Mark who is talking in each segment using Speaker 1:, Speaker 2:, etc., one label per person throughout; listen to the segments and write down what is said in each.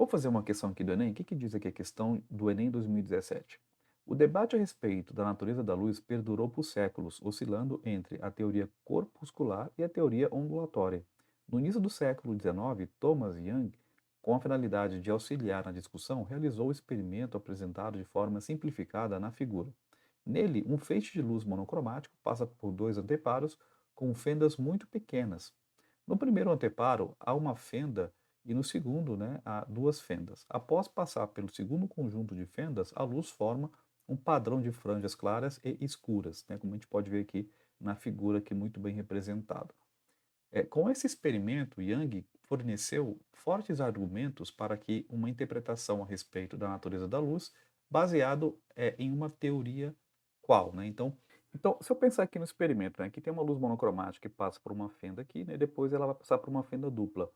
Speaker 1: Vamos fazer uma questão aqui do Enem? O que diz aqui a questão do Enem 2017? O debate a respeito da natureza da luz perdurou por séculos, oscilando entre a teoria corpuscular e a teoria ondulatória. No início do século XIX, Thomas Young, com a finalidade de auxiliar na discussão, realizou o experimento apresentado de forma simplificada na figura. Nele, um feixe de luz monocromático passa por dois anteparos com fendas muito pequenas. No primeiro anteparo, há uma fenda e no segundo, né, há duas fendas. Após passar pelo segundo conjunto de fendas, a luz forma um padrão de franjas claras e escuras, né, como a gente pode ver aqui na figura aqui muito bem representado. Com esse experimento, Young forneceu fortes argumentos para que uma interpretação a respeito da natureza da luz, baseado em uma teoria qual, né? Então, se eu pensar aqui no experimento, né, aqui tem uma luz monocromática que passa por uma fenda aqui, né, e depois ela vai passar por uma fenda dupla.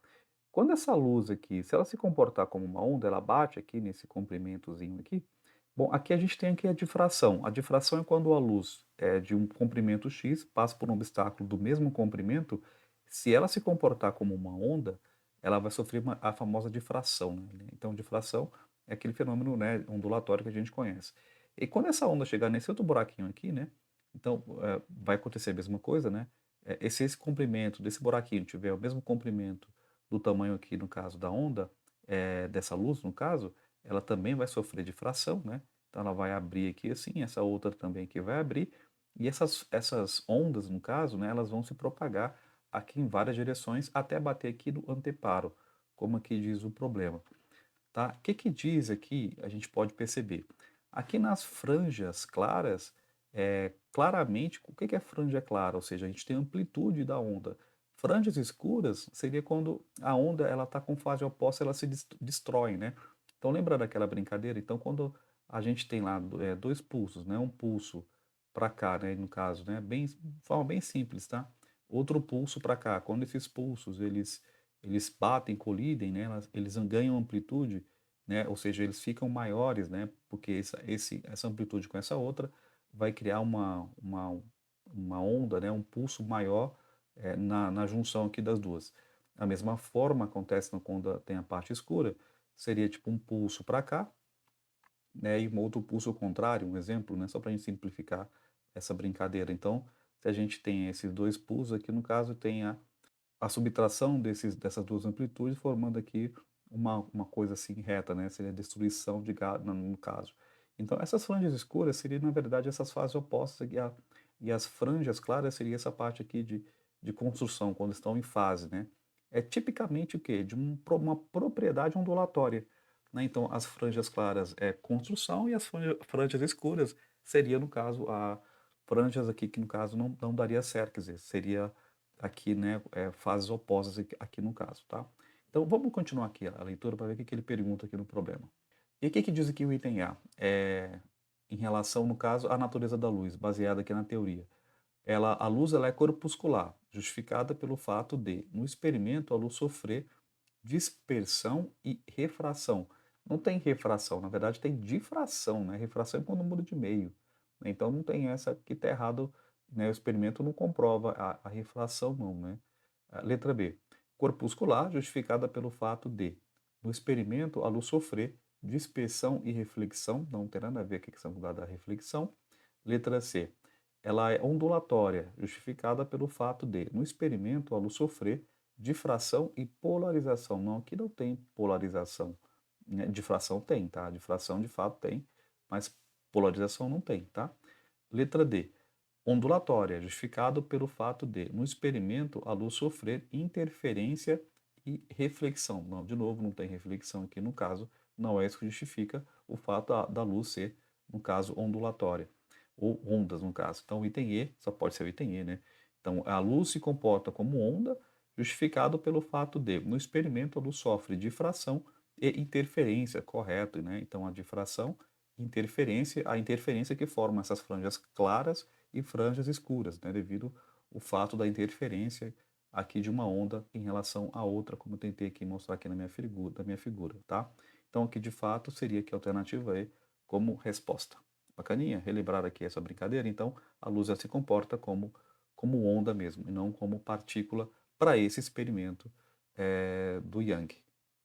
Speaker 1: Quando essa luz aqui, se ela se comportar como uma onda, ela bate aqui nesse comprimentozinho aqui. Bom, aqui a gente tem aqui a difração. A difração é quando a luz é de um comprimento x, passa por um obstáculo do mesmo comprimento, se ela se comportar como uma onda, ela vai sofrer a famosa difração, né? Então, difração é aquele fenômeno, né, ondulatório que a gente conhece. E quando essa onda chegar nesse outro buraquinho aqui, né, então vai acontecer a mesma coisa, né? Se esse comprimento desse buraquinho tiver o mesmo comprimento do tamanho aqui, no caso da onda, dessa luz, no caso, ela também vai sofrer difração, né? Então ela vai abrir aqui assim, essa outra também aqui vai abrir, e essas ondas, no caso, né, elas vão se propagar aqui em várias direções até bater aqui no anteparo, como aqui diz o problema. Tá? O que diz aqui, a gente pode perceber. Aqui nas franjas claras, claramente, o que é franja clara? Ou seja, a gente tem amplitude da onda. Franjas escuras seria quando a onda ela está com fase oposta, ela se destrói, né? Então lembra daquela brincadeira? Então quando a gente tem lá dois pulsos, né? Um pulso para cá, né? No caso, né? De forma bem simples, tá? Outro pulso para cá. Quando esses pulsos eles batem, colidem, né? Eles ganham amplitude, né? Ou seja, eles ficam maiores, né? Porque essa amplitude com essa outra vai criar uma onda, né? Um pulso maior na junção aqui das duas. Da mesma forma acontece quando tem a parte escura, seria tipo um pulso para cá, né? E um outro pulso ao contrário, um exemplo, né? Só para a gente simplificar essa brincadeira. Então, se a gente tem esses dois pulsos aqui, no caso, tem a subtração dessas duas amplitudes, formando aqui uma coisa assim reta, né? Seria a destruição de no caso. Então, essas franjas escuras seriam, na verdade, essas fases opostas e as franjas claras seria essa parte aqui de construção, quando estão em fase, né? É tipicamente o quê? Uma propriedade ondulatória, né? Então, as franjas claras é construção e as franjas escuras seria, no caso, a franjas aqui que, no caso, não daria certo, quer dizer, seria aqui, né, fases opostas aqui no caso, tá? Então vamos continuar aqui a leitura para ver o que ele pergunta aqui no problema. E o que diz aqui o item A? Em relação, no caso, à natureza da luz, baseada aqui na teoria. A luz ela é corpuscular, justificada pelo fato de, no experimento, a luz sofrer dispersão e refração. Não tem refração, na verdade tem difração, né? Refração é quando muda de meio. Então não tem essa que está errado, né? O experimento não comprova a refração, não, né? Letra B. Corpuscular, justificada pelo fato de, no experimento, a luz sofrer dispersão e reflexão, não tem nada a ver com a questão da reflexão. Letra C. Ela é ondulatória, justificada pelo fato de, no experimento, a luz sofrer difração e polarização. Não, aqui não tem polarização. Né? Difração tem, tá? Difração de fato tem, mas polarização não tem, tá? Letra D. Ondulatória, justificado pelo fato de, no experimento, a luz sofrer interferência e reflexão. Não, de novo, não tem reflexão aqui no caso, não é isso que justifica o fato da luz ser, no caso, ondulatória, ou ondas, no caso. Então, o item E só pode ser o item E, né? Então, a luz se comporta como onda, justificado pelo fato de, no experimento, a luz sofre difração e interferência, correto, né? Então, a difração, a interferência que forma essas franjas claras e franjas escuras, né, devido ao fato da interferência aqui de uma onda em relação à outra, como eu tentei aqui mostrar aqui da minha figura, tá? Então aqui de fato seria aqui a alternativa E como resposta. Bacaninha, relembrar aqui essa brincadeira, então a luz ela se comporta como onda mesmo, e não como partícula para esse experimento do Young.